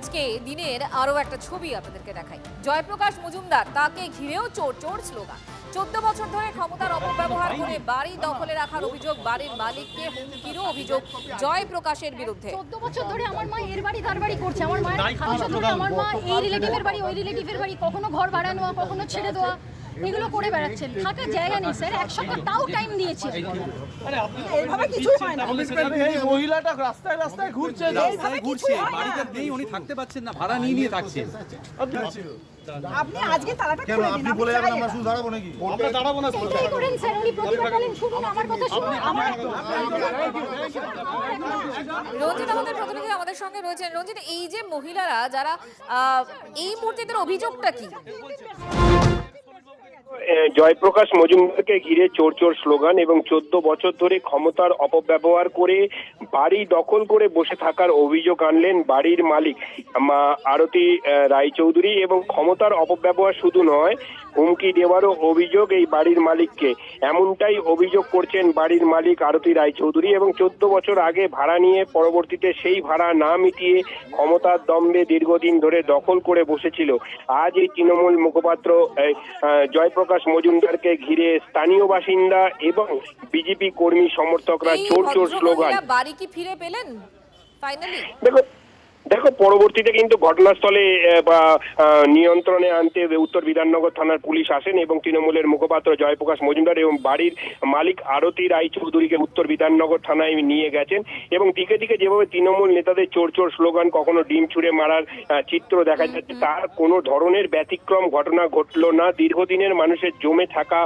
আজকে দিনের আরো একটা ছবি আপনাদেরকে দেখাই। জয়প্রকাশ মজুমদার, তাকে ঘিরেও চোর চোর স্লোগান। 14 বছর ধরে ক্ষমতার অপব্যবহার করে বাড়ি দখলে রাখার অভিযোগ, বাড়ির মালিককে হুমকিরও অভিযোগ জয়প্রকাশের বিরুদ্ধে। 14 বছর ধরে আমার মা এর বাড়ি তার বাড়ি করছে। আমার মায়ের 8 বছর ধরে আমার মা এই রিলেটিভের বাড়ি ওই রিলেটিভের বাড়ি, কখনো ঘর ভাড়া নেওয়া, কখনো ছেড়ে দেওয়া, এগুলো করে বেড়াচ্ছেন। থাকার জায়গা নেই স্যার, এক সপ্তাহ তাও টাইম দিয়েছি। এইভাবে কিছুই হয় না। এই মহিলাটা রাস্তায় রাস্তায় ঘুরছে, বাড়িতে নেই, উনি থাকতে পাচ্ছেন না, ভাড়া নিয়ে থাকছেন। আপনি আজকে তালাটা খুলে দিন। আপনি বলে যাবেন আমরা শুধু দাঁড়াবো নাকি? আমরা দাঁড়াবো না। এটাই করেন স্যার, উনি প্রতিবাদকালীন শুনুন আমার কথা, শুনুন আমার। রঞ্জিত আমাদের প্রতিনিধি আমাদের সঙ্গে রয়েছেন। রঞ্জিত, এই যে মহিলারা যারা এই মুহূর্তে তাদের অভিযোগটা কি? জয়প্রকাশ মজুমদারকে ঘিরে চোর চোর স্লোগান এবং 14 বছর ধরে ক্ষমতার অপব্যবহার করে বাড়ি দখল করে বসে থাকার অভিযোগ আনলেন বাড়ির মালিক আরতি রায়চৌধুরী। এবং ক্ষমতার অপব্যবহার শুধু নয়, হুমকি দেওয়ারও অভিযোগ এই বাড়ির মালিককে। এমনটাই অভিযোগ করছেন বাড়ির মালিক আরতি রায়চৌধুরী। এবং 14 বছর আগে ভাড়া নিয়ে পরবর্তীতে সেই ভাড়া না মিটিয়ে ক্ষমতার দম্ভে দীর্ঘদিন ধরে দখল করে বসেছিল। আজ এই তৃণমূল মুখপাত্র জয়প্রকাশ মজুমদারকে ঘিরে স্থানীয় বাসিন্দা এবং বিজেপি কর্মী সমর্থকরা চোর চোর স্লোগান। বাড়ি কি ফিরে পেলেন ফাইনালি? দেখো পরবর্তীতে কিন্তু ঘটনাস্থলে বা নিয়ন্ত্রণে আনতে উত্তর বিধাননগর থানার পুলিশ আসেন এবং তৃণমূলের মুখপাত্র জয়প্রকাশ মজুমদার এবং বাড়ির মালিক আরতি রায়চৌধুরীকে উত্তর বিধাননগর থানায় নিয়ে গেছেন। এবং দিকে দিকে যেভাবে তৃণমূল নেতাদের চোর চোর স্লোগান, কখনো ডিম ছুঁড়ে মারার চিত্র দেখা যাচ্ছে, তার কোনো ধরনের ব্যতিক্রম ঘটনা ঘটলো না। দীর্ঘদিনের মানুষের জমে থাকা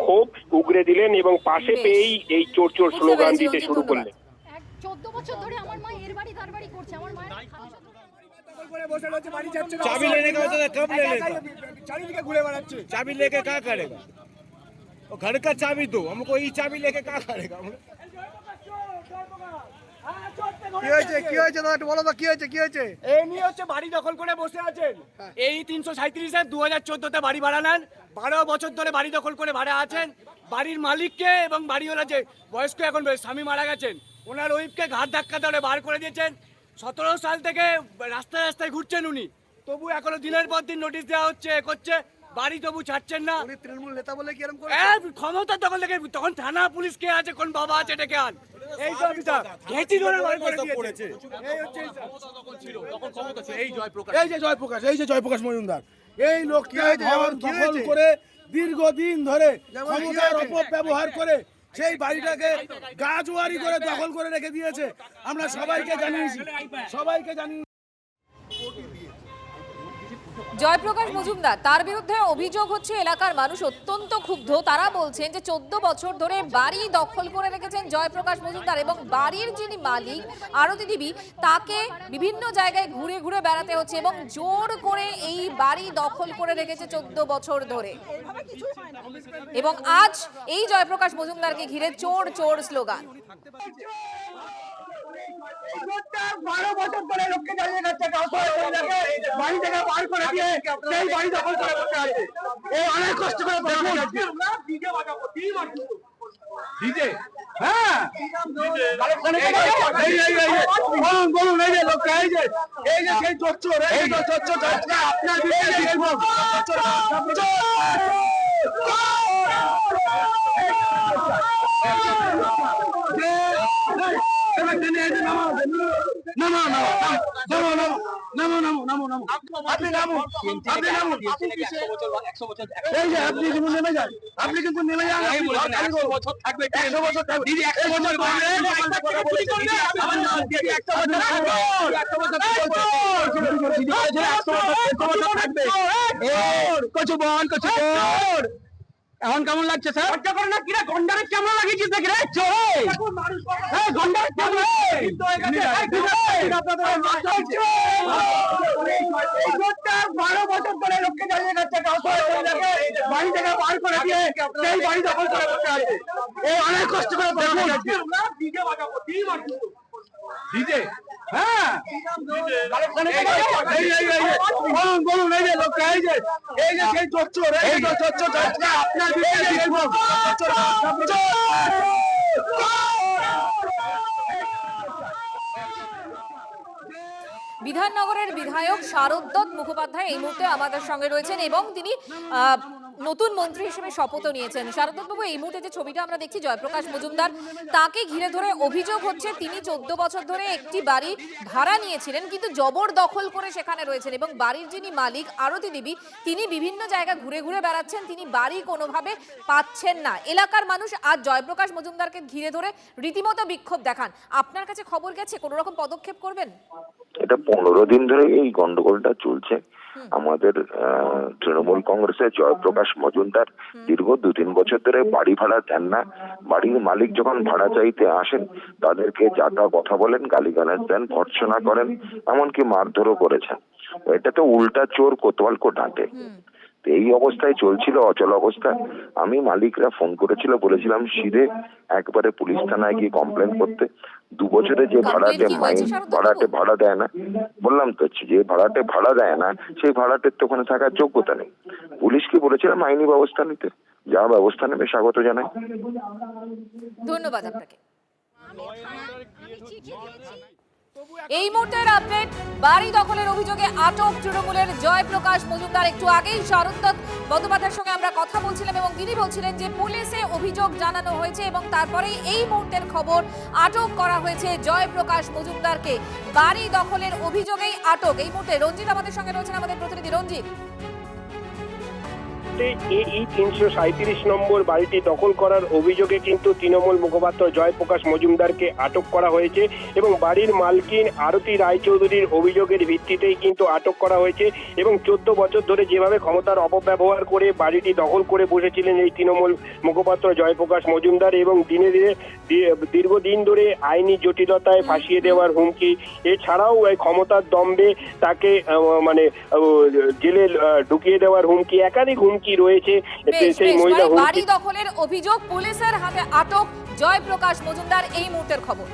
ক্ষোভ উগরে দিলেন এবং পাশে পেয়েই এই চোর চোর স্লোগান দিতে শুরু করলেন। 14 বছর ধরে আমার মা এর বাড়ি তার বাড়ি করছে। আমার মায়ের चाबी लेने का होता था कब ले लेता? चाबी घूरे बनाচ্ছে। चाबी लेके क्या करेगा? वो घर का चाबी दो हमको, ये चाबी लेके क्या करेगा? কি হয়েছে দাদা, একটু বলো তো কি হয়েছে? এই নিয়ে হচ্ছে বাড়ি দখল করে বসে আছেন। এই 337 2014 তে বাড়ি ভাড়া নেন, 12 বছর ধরে বাড়ি দখল করে ভাড়া আছেন। বাড়ির মালিককে এবং বাড়িওয়ালা যে বয়স্ক এখন স্বামী মারা গেছেন, ওনার ওইফকে ঘাট ধাক্কা ধরে বার করে দিয়েছেন। 17 সাল থেকে রাস্তায় রাস্তায় ঘুরছেন উনি, তবু এখনো দিনের পর দিন নোটিশ দেওয়া হচ্ছে, করছে, বাড়ি তবু ছাড়ছেন না। উনি তৃণমূল নেতা বলে কি এরকম করে? ক্ষমতা দখল থেকে তখন থানা পুলিশ কে আছে, কোন বাবা আছে ডেকে আন। এই তো ঘেঁচি ধরে বার করে দিয়েছে। এই হচ্ছে এই যে জয়প্রকাশ মজুমদার, এই লোকটা দখল করে দীর্ঘদিন ধরে ক্ষমতার অপব্যবহার করে সেই বাড়িটাকে গাজওয়ারি করে দখল করে রেখে দিয়েছে। আমরা সবাইকে জানিয়েছি। জয়প্রকাশ মজুমদার, তার বিরুদ্ধে অভিযোগ হচ্ছে এলাকার মানুষ অত্যন্ত ক্ষুব্ধ। তারা বলছেন যে 14 বছর ধরে বাড়ি দখল করে রেখেছেন জয়প্রকাশ মজুমদার এবং বাড়ির যিনি মালিক আরতি দেবী, তাকে বিভিন্ন জায়গায় ঘুরে ঘুরে বেড়াতে হচ্ছে এবং জোর করে এই বাড়ি দখল করে রেখেছে 14 বছর ধরে। এবং আজ এই জয়প্রকাশ মজুমদারকে ঘিরে চোর চোর স্লোগান। 12 বছর ধরে লোককে জ্বালিয়ে খাচ্ছে, বাড়ি থেকে বার করে দিয়ে সেই বাড়ি দখল করে বসে আছে। এই অনেক কষ্ট করে ডিজে, হ্যাঁ বলুন এই যে লোকটা, এই যে সেই চোর, এই চোর আপনার আপনি কিন্তু নেমে যান, 100 বছর থাকবে, 100 বছর থাকবে, 100 বছর থাকবে। এখন কেমন লাগছে স্যার? গন্ডারে কেমন লাগিয়েছিস দেখি রে, গন্ডারে কেমন 12 বছর ধরে লোককে জ্বালিয়ে খাচ্ছে, বাড়ি থেকে বার করে দিয়ে সেই বাড়ি দখল করে বসে আছে। এই অনেক কষ্ট করে ডিজে, হ্যাঁ বলুন এই যে লোকটা, এই যে সেই চোর, এই চোর আপনার বিধাননগরের বিধায়ক শারদ মুখোপাধ্যায় এই মুহূর্তে আমাদের সঙ্গে রয়েছেন এবং তিনি নতুন মন্ত্রী হিসেবে শপথও নিয়েছেন। শারদ বাবু, এই মুহূর্তে যে ছবিটা আমরা দেখছি জয়প্রকাশ মজুমদার, তাকে ঘিরে ধরে অভিযোগ হচ্ছে তিনি 14 বছর ধরে একটি বাড়ি ভাড়া নিয়েছিলেন কিন্তু জবরদখল করে সেখানে রয়েছেন এবং বাড়ির যিনি মালিক আরতি দেবী তিনি বিভিন্ন জায়গা ঘুরে ঘুরে বেড়াচ্ছেন, তিনি বাড়ি কোনোভাবে পাচ্ছেন না। এলাকার মানুষ আজ জয়প্রকাশ মজুমদারকে ঘিরে ধরে রীতিমতো বিক্ষোভ দেখান। আপনার কাছে খবর গেছে, কোনো রকম পদক্ষেপ করবেন? এটা 15 দিন ধরে এই গন্ডগোলটা চলছে। আমাদের তৃণমূল কংগ্রেসের জয়প্রকাশ মজুমদার দীর্ঘ 2-3 বছর ধরে বাড়ি ভাড়া দেন না। বাড়ির মালিক যখন ভাড়া চাইতে আসেন তাদেরকে যাতা কথা বলেন, গালিগালাজ দেন, ভর্ৎসনা করেন, এমনকি মারধরও করেছেন। এটা তো উল্টা চোর কোতোয়াল কো ডাঁটে। এই অবস্থায় চলছিল, অচল অবস্থা। আমি মালিকরা ফোন করেছিল, বলেছিলাম সিধে একবারে পুলিশ থানায় গিয়ে কমপ্লেন করতে। 2 বছরে যে ভাড়াটে ভাড়া দেয় না, বললাম তো যে ভাড়াটে ভাড়া দেয় না সেই ভাড়াটের তো ওখানে থাকার যোগ্যতা নেই। পুলিশকে বলেছিলাম আইনি ব্যবস্থা নিতে, যা ব্যবস্থা নেবে স্বাগত জানাই। ধন্যবাদ আপনাকে। এই মুহূর্তের আপডেট, বাড়ি দখলের অভিযোগে আটক তৃণমূলের জয়প্রকাশ মজুমদার। একটু আগেই শারদ বন্দ্যোপাধ্যায়ের সঙ্গে আমরা কথা বলছিলাম এবং তিনি বলছিলেন যে পুলিশে অভিযোগ জানানো হয়েছে এবং তারপরেই এই মুহূর্তের খবর আটক করা হয়েছে জয়প্রকাশ মজুমদারকে। বাড়ি দখলের অভিযোগেই আটক। এই মুহূর্তে রঞ্জিত আমাদের সঙ্গে রয়েছেন, আমাদের প্রতিনিধি রঞ্জিত। এই 337 নম্বর বাড়িটি দখল করার অভিযোগে কিন্তু তৃণমূল মুখপাত্র জয়প্রকাশ মজুমদারকে আটক করা হয়েছে এবং বাড়ির মালকিন আরতি রায়চৌধুরীর অভিযোগের ভিত্তিতেই কিন্তু আটক করা হয়েছে এবং 14 বছর ধরে যেভাবে ক্ষমতার অপব্যবহার করে বাড়িটি দখল করে বসেছিলেন এই তৃণমূল মুখপাত্র জয়প্রকাশ মজুমদার এবং দিনে দিনে দীর্ঘদিন ধরে আইনি জটিলতায় ফাঁসিয়ে দেওয়ার হুমকি, এছাড়াও এই ক্ষমতার দম্ভে তাকে জেলে ঢুকিয়ে দেওয়ার হুমকি, একাধিক হুমকি রয়েছে। সেই মহিলা বাড়ি দখলের অভিযোগ, পুলিশের হাতে আটক জয়প্রকাশ মজুমদার, এই মুহূর্তের খবর।